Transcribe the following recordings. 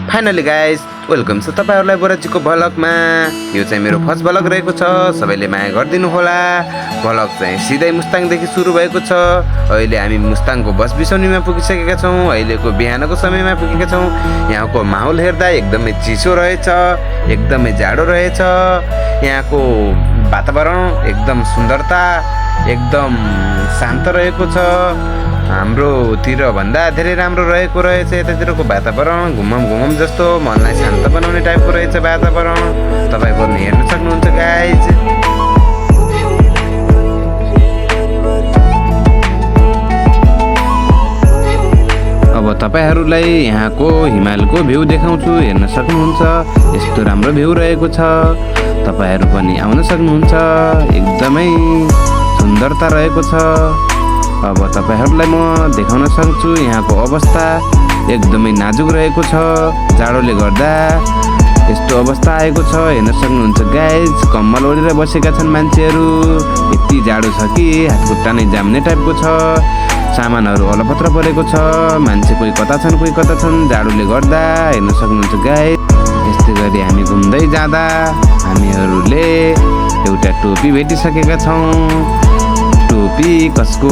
Finally guys welcome छ तपाईहरुलाई बोराजीको भ्लगमा। यो चाहिँ मेरो फर्स्ट भ्लग रहेको छ। सबैले माया गरिदिनु होला। भ्लग चाहिँ सिधै मुस्ताङदेखि सुरु भएको छ। अहिले हामी मुस्ताङको बस बिसौनीमा पुगिसकेका छौं। अहिलेको बिहानको समयमा पुगेका छौं। यहाँको माहौल हेर्दा एकदमै चिसो रहेछ, एकदमै जाडो रहेछ। यहाँको वातावरण एकदम सुन्दरता एकदम शान्त रहेको छ। हाम्रोतिर भन्दा धेरै राम्रो रहेको रहेछ। यतातिरको वातावरण घुमम जस्तो मनलाई शान्त बनाउने टाइपको रहेछ वातावरण। तपाईँ पनि हेर्न सक्नुहुन्छ गाइज। अब तपाईहरुलाई यहाँको हिमालको भ्यू देखाउँछु, हेर्न सक्नुहुन्छ। यस्तो राम्रो भ्यू रहेको छ। तपाईहरु पनि आउन सक्नुहुन्छ। एकदमै सुन्दरता रहेको छ। अब तपाईहरुलाई म देखाउन सक्छु यहाँको अवस्था एकदमै नाजुक रहेको छ। जाडोले गर्दा यस्तो अवस्था आएको छ, हेर्न सक्नुहुन्छ गाइज। कम्बल ओढेर बसेका छन् मान्छेहरू। यति जाडो छ कि हातखुट्टा नै जाम्ने टाइपको छ। सामानहरू अलपत्र परेको छ। मान्छे कोही कता छन् जाडोले गर्दा, हेर्न सक्नुहुन्छ गाइज। यस्तै गरी हामी घुम्दै जाँदा हामीहरूले एउटा टोपी भेटिसकेका छौँ। टोपी कसको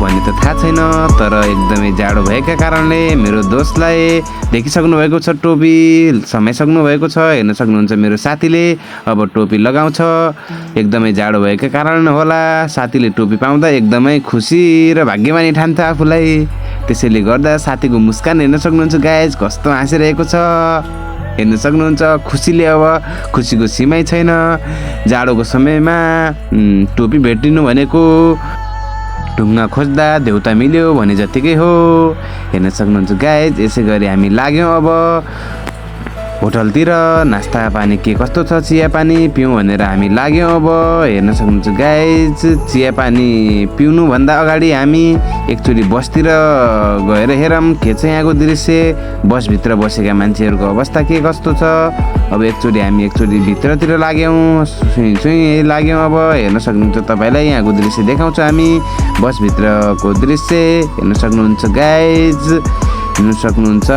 भन्ने त थाहा छैन, तर एकदमै जाडो भएका कारणले मेरो दोस्तलाई देखिसक्नु भएको छ। टोपी समाइसक्नु भएको छ। हेर्न सक्नुहुन्छ मेरो साथीले अब टोपी लगाउँछ। एकदमै जाडो भएका कारण होला साथीले टोपी पाउँदा एकदमै खुसी र भाग्यमानी ठान्छ आफूलाई। त्यसैले गर्दा साथीको मुस्कान हेर्न सक्नुहुन्छ गाइज, कस्तो हाँसिरहेको छ। हेर्न सक्नुहुन्छ खुसीले अब खुसीको सीमै छैन। जाडोको समयमा टोपी भेटिनु भनेको ढुङ्गा खोज्दा देउता मिल्यो भने जतिकै हो। हेर्न सक्नुहुन्छ गाइज। यसै गरी हामी लाग्यौँ अब होटलतिर। नास्ता पानी के कस्तो छ, चिया पानी पिउँ भनेर हामी लाग्यौँ अब। हेर्न सक्नुहुन्छ गाइज। चिया पानी पिउनुभन्दा अगाडि हामी एकचोटि बसतिर गएर हेरौँ के छ यहाँको दृश्य। बसभित्र बसेका मान्छेहरूको अवस्था के कस्तो छ। अब हामी एकचोटि भित्रतिर लाग्यौँ, सुई लाग्यौँ। अब हेर्न सक्नुहुन्छ तपाईँलाई यहाँको दृश्य देखाउँछ हामी। बसभित्रको दृश्य हेर्न सक्नुहुन्छ गाइज। हेर्न सक्नुहुन्छ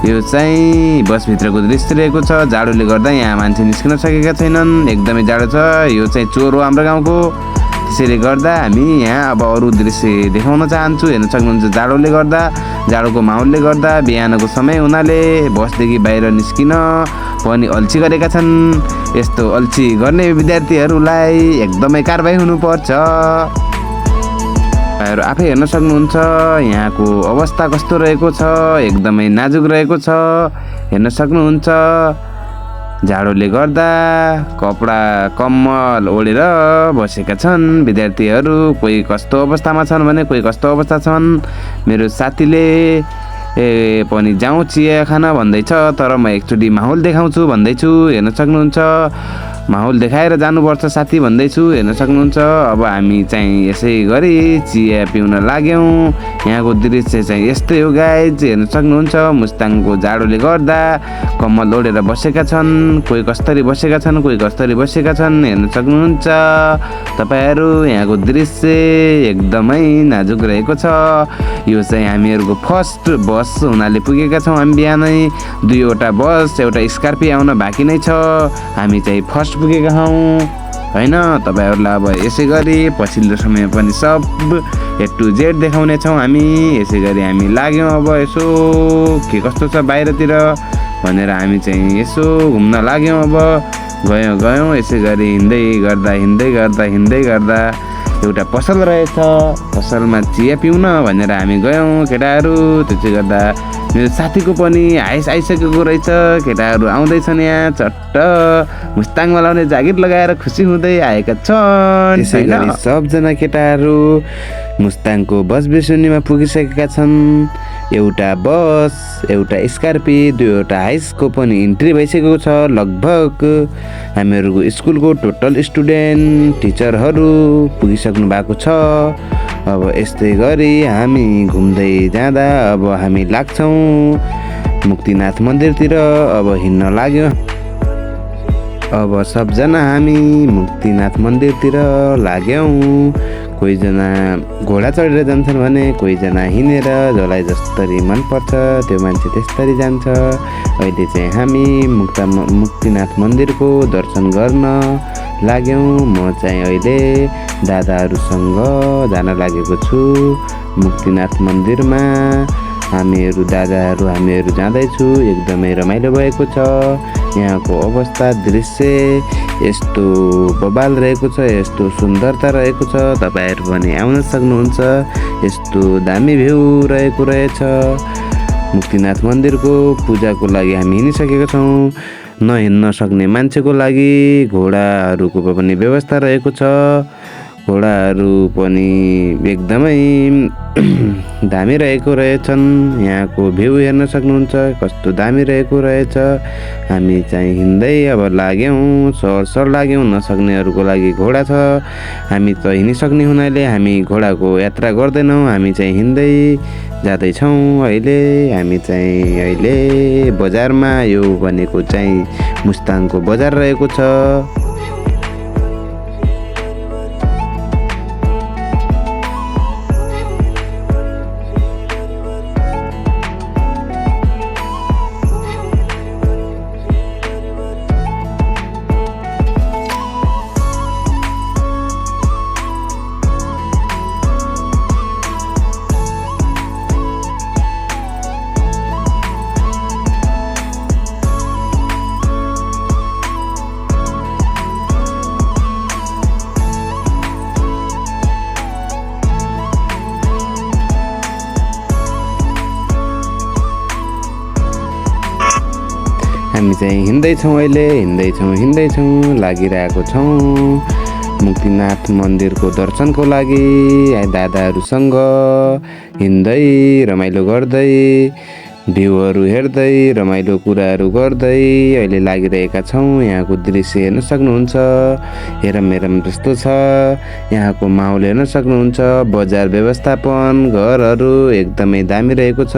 यो चाहिँ बसभित्रको दृश्य रहेको छ। जाडोले गर्दा यहाँ मान्छे निस्किन सकेका छैनन्। एकदमै जाडो छ। यो चाहिँ चोर हो हाम्रो गाउँको। त्यसैले गर्दा हामी यहाँ अब अरू दृश्य देखाउन चाहन्छु। हेर्न सक्नुहुन्छ जाडोले गर्दा, जाडोको माहौलले गर्दा बिहानको समय हुनाले बसदेखि बाहिर निस्किन पनि अल्छी गरेका छन्। यस्तो अल्छी गर्ने विद्यार्थीहरूलाई एकदमै कारबाही हुनुपर्छ। आफै हेर्न सक्नुहुन्छ यहाँको अवस्था कस्तो रहेको छ। एकदमै नाजुक रहेको छ। हेर्न सक्नुहुन्छ जाडोले गर्दा कपडा कम्बल ओढेर बसेका छन् विद्यार्थीहरू। कोही कस्तो अवस्थामा छन् भने कोही कस्तो अवस्था छन्। मेरो साथीले पनि जाउँ चिया खान भन्दैछ, तर म एकचोटि माहौल देखाउँछु भन्दैछु। हेर्न सक्नुहुन्छ माहौल देखाएर जानुपर्छ साथी भन्दैछु। हेर्न सक्नुहुन्छ अब हामी चाहिँ यसै गरी चिया पिउन लाग्यौँ। यहाँको दृश्य चाहिँ यस्तै हो गाइज। हेर्न सक्नुहुन्छ मुस्ताङको जाडोले गर्दा कम्बल ओढेर बसेका छन्। कोही कस्तरी बसेका छन्, कोही कस्तरी बसेका छन्। हेर्न सक्नुहुन्छ तपाईँहरू यहाँको दृश्य एकदमै नाजुक रहेको छ। यो चाहिँ हामीहरूको फर्स्ट बस हुनाले पुगेका छौँ हामी बिहानै। 2वटा बस एउटा स्कर्पियो आउन बाँकी नै छ। हामी चाहिँ फर्स्ट पुगेका हौँ होइन। तपाईहरुलाई अब यसै गरी पछिल्लो समय पनि सब A to Z देखाउने छौँ हामी। यसै गरी हामी लाग्यौँ अब यसो के कस्तो छ बाहिरतिर भनेर हामी चाहिँ यसो घुम्न लाग्यौँ। अब गयौँ यसै गरी हिँड्दै गर्दा एउटा पसल रहेछ। पसलमा चिया पिउन भनेर हामी गयौँ केटाहरू। त्यसै गर्दा मेरो साथीको पनि हाइस आइसकेको रहेछ। केटाहरू आउँदैछन् यहाँ चट्ट मुस्ताङमा लाउने जागिर लगाएर खुसी हुँदै आएका छन्। त्यसै गरी सबजना केटाहरू मुस्ताङको बस बिसौनीमा पुगिसकेका छन्। एउटा बस, एउटा स्कर्पियो, 2वटा हाइसको पनि इन्ट्री भइसकेको छ लगभग। हामीहरूको स्कुलको टोटल स्टुडेन्ट टिचरहरू पुगिसक्नु भएको छ। अब यस्तै गरी हामी घुम्दै जाँदा अब हामी लाग्छौँ मुक्तिनाथ मन्दिरतिर। अब हिँड्न लाग्यौँ। अब सबजना हामी मुक्तिनाथ मन्दिरतिर लाग्यौँ। कोहीजना घोडा चढेर जान्छन् भने कोहीजना हिँडेर जसलाई जसरी मनपर्छ त्यो मान्छे त्यस्तरी जान्छ। अहिले चाहिँ हामी मुक्तिनाथ मन्दिरको दर्शन गर्न लाग्यौँ। म चाहिँ अहिले दादाहरूसँग जान लागेको छु मुक्तिनाथ मन्दिरमा। हामीहरू जाँदैछु। एकदमै रमाइलो भएको छ। यहाँको अवस्था दृश्य यस्तो बबाल रहेको छ, यस्तो सुन्दरता रहेको छ। तपाईँहरू पनि आउन सक्नुहुन्छ। यस्तो दामी भ्यू रहेको रहेछ। मुक्तिनाथ मन्दिरको पूजाको लागि हामी हिँडिसकेका छौँ। नहिँड्न सक्ने मान्छेको लागि घोडाहरूको पनि व्यवस्था रहेको छ। घोडाहरू पनि एकदमै दामी रहेको रहेछन्। यहाँको भ्यू हेर्न सक्नुहुन्छ कस्तो दामी रहेको रहेछ। हामी चाहिँ हिँड्दै अब लाग्यौँ, सर लाग्यौँ। नसक्नेहरूको लागि घोडा छ। हामी त हिँडिसक्ने हुनाले हामी घोडाको यात्रा गर्दैनौँ। हामी चाहिँ हिँड्दै जाँदैछौँ। हामी चाहिँ अहिले बजारमा, यो भनेको चाहिँ मुस्ताङको बजार रहेको छ। हामी चाहिँ हिँड्दैछौँ। अहिले हिँड्दैछौँ लागिरहेको छौँ मुक्तिनाथ मन्दिरको दर्शनको लागि। दादाहरूसँग हिँड्दै रमाइलो गर्दै भ्यूहरू हेर्दै रमाइलो कुराहरू गर्दै अहिले लागिरहेका छौँ। यहाँको दृश्य हेर्न सक्नुहुन्छ। हेरम जस्तो छ। यहाँको माहौल हेर्न सक्नुहुन्छ। बजार व्यवस्थापन, घरहरू एकदमै दामी रहेको छ।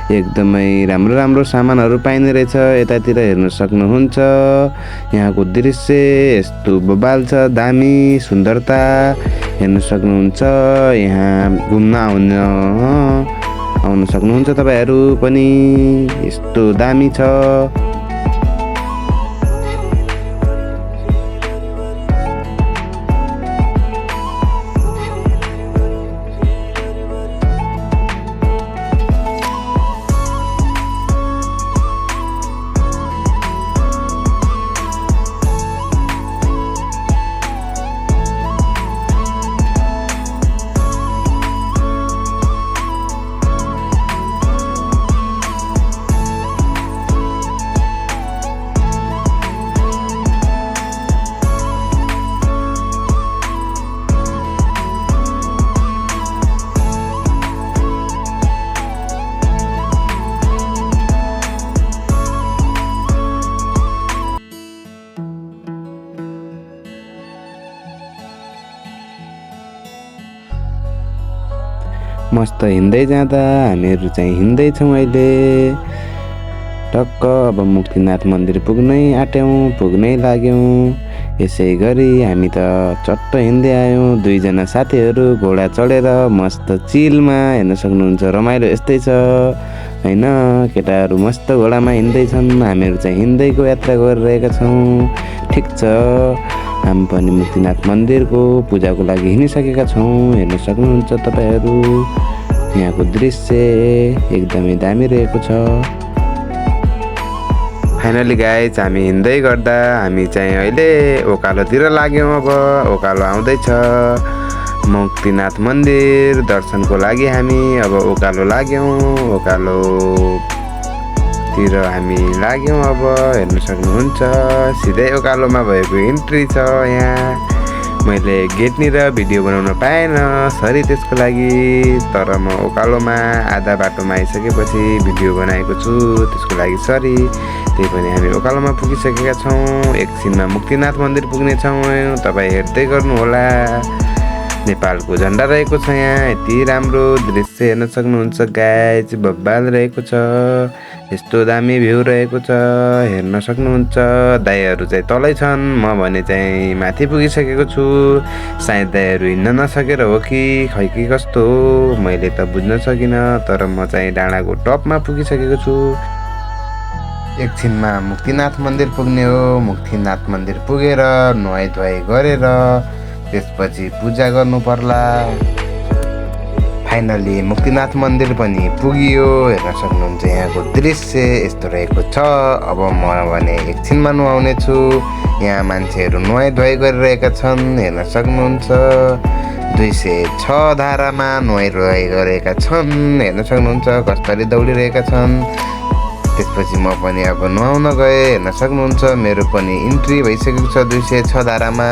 एकदमै राम्रो सामानहरू पाइने रहेछ। यतातिर हेर्न सक्नुहुन्छ। यहाँको दृश्य यस्तो बबाल छ, दामी सुन्दरता हेर्न सक्नुहुन्छ। यहाँ घुम्न आउन सक्नुहुन्छ तपाईँहरू पनि। यस्तो दामी छ। मस्त हिँड्दै जाँदा हामीहरू चाहिँ हिँड्दैछौँ। अहिले टक्क अब मुक्तिनाथ मन्दिर पुग्नै लाग्यौँ। यसै गरी हामी त चट्ट हिँड्दै आयौँ। दुईजना साथीहरू घोडा चढेर मस्त चिलमा हेर्न सक्नुहुन्छ। रमाइलो यस्तै छ हैन। केटाहरू मस्त घोडामा हिँड्दैछन्। हामीहरू चाहिँ हिँड्दैको यात्रा गरिरहेका छौँ। ठिक छ। हामी पनि मुक्तिनाथ मन्दिरको पूजाको लागि हिँडिसकेका छौँ। हेर्न सक्नुहुन्छ तपाईँहरू। यहाँको दृश्य एकदमै दामी रहेको छ। फाइनली गाइज हामी हिँड्दै गर्दा हामी चाहिँ अहिले ओकालोतिर लाग्यौँ। अब ओकालो आउँदैछ। मुक्तिनाथ मन्दिर दर्शनको लागि हामी अब ओकालो लाग्यौँ। ओकालोतिर हामी लाग्यौँ। अब हेर्न सक्नुहुन्छ सिधै ओकालोमा भएको इन्ट्री छ। यहाँ मैले गेटनिर भिडियो बनाउन पाएन, सरी त्यसको लागि। तर म ओकालोमा आधा बाटोमा आइसकेपछि भिडियो बनाएको छु, त्यसको लागि सरी। त्यही पनि हामी ओकालोमा पुगिसकेका छौँ। एकछिनमा मुक्तिनाथ मन्दिर पुग्नेछौँ। तपाईँ हेर्दै गर्नुहोला। नेपालको झन्डा रहेको छ यहाँ। यति राम्रो दृश्य हेर्न सक्नुहुन्छ गाइज, बब्बाल रहेको छ। यस्तो दामी भ्यू रहेको छ, हेर्न सक्नुहुन्छ। दाइहरू चाहिँ तलै छन्, म भने चाहिँ माथि पुगिसकेको छु। सायद दाइहरू हिँड्न नसकेर हो कि खै कि कस्तो हो, मैले त बुझ्न सकिनँ। तर म चाहिँ डाँडाको टपमा पुगिसकेको छु। एकछिनमा मुक्तिनाथ मन्दिर पुग्ने हो। मुक्तिनाथ मन्दिर पुगेर नुहाई धुवाई गरेर त्यसपछि पूजा गर्नु पर्ला। फाइनली मुक्तिनाथ मन्दिर पनि पुगियो। हेर्न सक्नुहुन्छ यहाँको दृश्य यस्तो रहेको छ। अब म भने एकछिनमा नुहाउने छु। यहाँ मान्छेहरू नुहाई धुवाई गरिरहेका छन्, हेर्न सक्नुहुन्छ। 206 धारामा नुहाई धुवाई गरेका छन्, हेर्न सक्नुहुन्छ कसरी दौडिरहेका छन्। त्यसपछि म पनि अब नुहाउन गएँ, हेर्न सक्नुहुन्छ। मेरो पनि इन्ट्री भइसकेको छ 206 धारामा।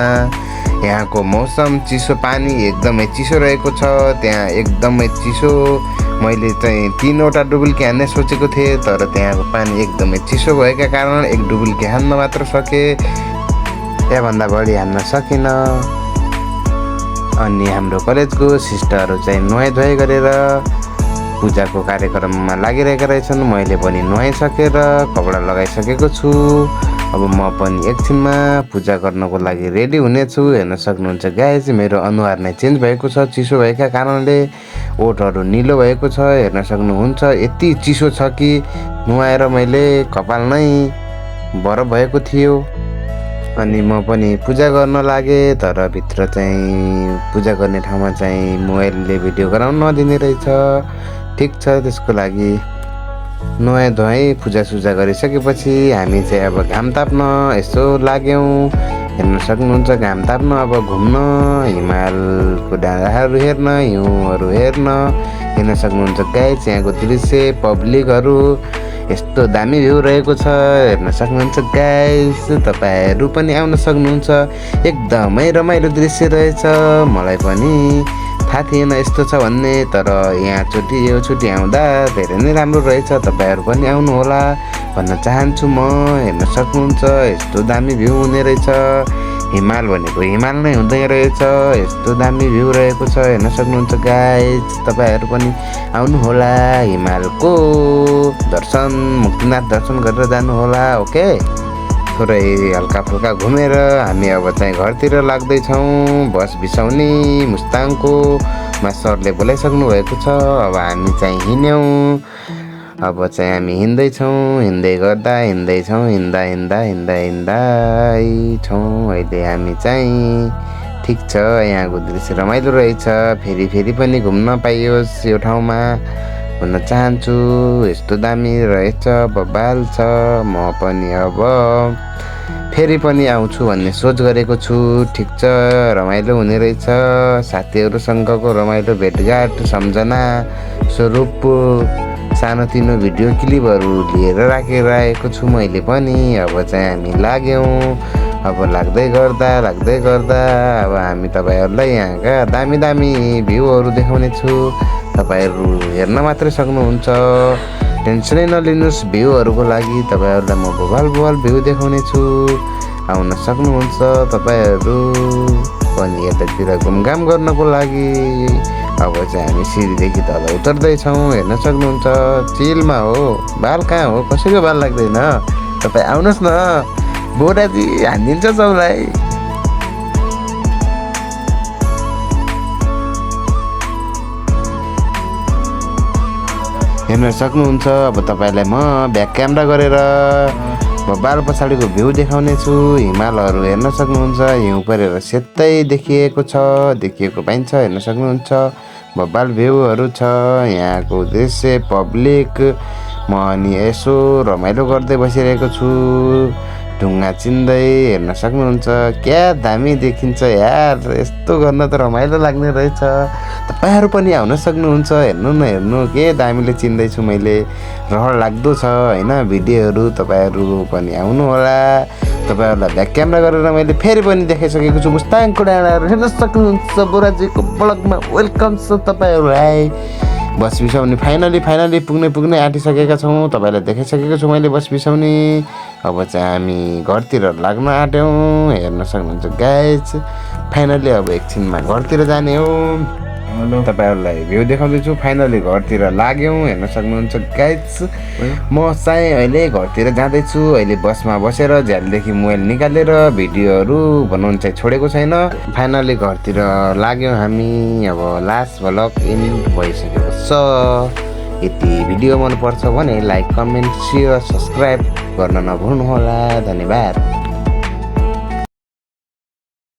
यहाँको मौसम चिसो, पानी एकदमै चिसो रहेको छ। त्यहाँ एकदमै चिसो। मैले चाहिँ 3वटा डुबुल्की हान्ने सोचेको थिएँ, तर त्यहाँको पानी एकदमै चिसो भएका कारण 1 डुबुल्की हान्न मात्र सकेँ, त्यहाँभन्दा बढी हान्न सकिनँ। अनि हाम्रो कलेजको सिस्टरहरू चाहिँ नुहाई धुवाई गरेर पूजाको कार्यक्रममा लागिरहेका रहेछन्। मैले पनि नुहाइसकेर कपडा लगाइसकेको छु। अब म पनि एकछिनमा पूजा गर्नको लागि रेडी हुनेछु। हेर्न सक्नुहुन्छ गाइज, मेरो अनुहार नै चेन्ज भएको छ चिसो भएका कारणले। ओठहरू निलो भएको छ, हेर्न सक्नुहुन्छ। यति चिसो छ कि नुहाएर मैले कपाल नै बरफ भएको थियो। अनि म पनि पूजा गर्न लागेँ, तर भित्र चाहिँ पूजा गर्ने ठाउँमा चाहिँ मोबाइलले भिडियो गराउन नदिने रहेछ। ठिक छ, त्यसको लागि नुहाई धुवाई पूजासुजा गरिसकेपछि हामी चाहिँ अब घाम ताप्न यसो लाग्यौँ। हेर्न सक्नुहुन्छ घाम ताप्न, अब घुम्न, हिमालको डाँडाहरू हेर्न, हिउँहरू हेर्न सक्नुहुन्छ गाइज। यहाँको दृश्य, पब्लिकहरू यस्तो दामी भ्यू रहेको छ, हेर्न सक्नुहुन्छ गाइज। तपाईँहरू पनि आउन सक्नुहुन्छ। एकदमै रमाइलो दृश्य रहेछ। मलाई पनि थाहा थिएन यस्तो छ भन्ने, तर यहाँ छुट्टी आउँदा धेरै नै राम्रो रहेछ। तपाईँहरू पनि आउनु होला भन्न चाहन्छु म। हेर्न सक्नुहुन्छ यस्तो दामी भ्यू हुने रहेछ। हिमाल भनेको हिमाल नै हुँदै रहेछ। यस्तो दामी भ्यू रहेको छ, हेर्न सक्नुहुन्छ गाइज। तपाईँहरू पनि आउनु होला, हिमालको दर्शन, मुक्तिनाथ दर्शन गरेर जानु होला। ओके, थोरै हल्का फुल्का घुमेर हामी अब चाहिँ घरतिर लाग्दैछौँ। बस बिसाउने मुस्ताङको मा सरले बोलाइसक्नु भएको छ। अब हामी चाहिँ हिँड्यौँ। अब चाहिँ हामी हिँड्दैछौँ, हिँड्दै गर्दा हिँड्दैछौँ, हिँड्दा अहिले हामी चाहिँ ठिक छ। यहाँको दृश्य रमाइलो रहेछ। फेरि पनि घुम्न पाइयोस् यो ठाउँमा भन्न चाहन्छु। यस्तो दामी रहेछ, बब्बाल छ। म पनि अब फेरि पनि आउँछु भन्ने सोच गरेको छु। ठिक छ, रमाइलो हुने रहेछ। साथीहरूसँगको रमाइलो भेटघाट सम्झना स्वरूप सानोतिनो भिडियो क्लिपहरू लिएर राखेको छु मैले पनि। अब चाहिँ हामी लाग्यौँ। अब लाग्दै गर्दा अब हामी तपाईँहरूलाई यहाँका दामी भ्यूहरू देखाउने छु। तपाईँहरू हेर्न मात्रै सक्नुहुन्छ, टेन्सनै नलिनुहोस्। भ्यूहरूको लागि तपाईँहरूलाई म भोबाल भ्यू देखाउने छु, आउन सक्नुहुन्छ तपाईँहरू पनि यतातिर घुमघाम गर्नको लागि। अब चाहिँ हामी सिँढीदेखि तल उतर्दैछौँ, हेर्न सक्नुहुन्छ। चिलमा हो, बाल कहाँ हो, कसैको बाल लाग्दैन। तपाईँ आउनुहोस् न, बोराजी हानिदिन्छ सबलाई। हेर्न सक्नुहुन्छ। अब तपाईँलाई म ब्याक क्यामेरा गरेर बाल पछाडिको भ्यू देखाउने छु। हिमालहरू हेर्न सक्नुहुन्छ। हिउँ परेर सेतै देखिएको पाइन्छ, हेर्न सक्नुहुन्छ। बब्बाल भ्यूहरू छ। यहाँको दृश्य, पब्लिक, म अनि यसो रमाइलो गर्दै बसिरहेको छु। ढुङ्गा चिन्दै हेर्न सक्नुहुन्छ। क्या दामी देखिन्छ यार, यस्तो गर्न त रमाइलो लाग्ने रहेछ। तपाईँहरू पनि आउन सक्नुहुन्छ। हेर्नु के दामीले चिन्दैछु मैले, रहर लाग्दो छ होइन भिडियोहरू। तपाईँहरू पनि आउनु होला। तपाईँहरूलाई ब्याक क्यामेरा गरेर मैले फेरि पनि देखाइसकेको छु मुस्ताङको डाँडाहरू हेर्न सक्नुहुन्छ। बोराजीको ब्लगमा वेलकम छ तपाईँहरूलाई। बस बिसाउने फाइनली पुग्ने आँटिसकेका छौँ। तपाईँलाई देखाइसकेको छु मैले बस बिसाउने। अब चाहिँ हामी घरतिर लाग्न आँट्यौँ, हेर्न सक्नुहुन्छ गाइज। फाइनली अब एकछिनमा घरतिर जाने हो। हेलो, तपाईँहरूलाई भ्यू देखाउँदैछु। फाइनली घरतिर लाग्यौँ, हेर्न सक्नुहुन्छ गाइज। म चाहिँ अहिले घरतिर जाँदैछु। अहिले बसमा बसेर झ्यालदेखि मोबाइल निकालेर भिडियोहरू बनाउनु चाहिँ छोडेको छैन। फाइनली घरतिर लाग्यौँ हामी। अब लास्ट भ्लग इन भइसकेको छ। यदि भिडियो मनपर्छ भने लाइक, कमेन्ट, सेयर, सब्सक्राइब गर्न नभुल्नुहोला। धन्यवाद।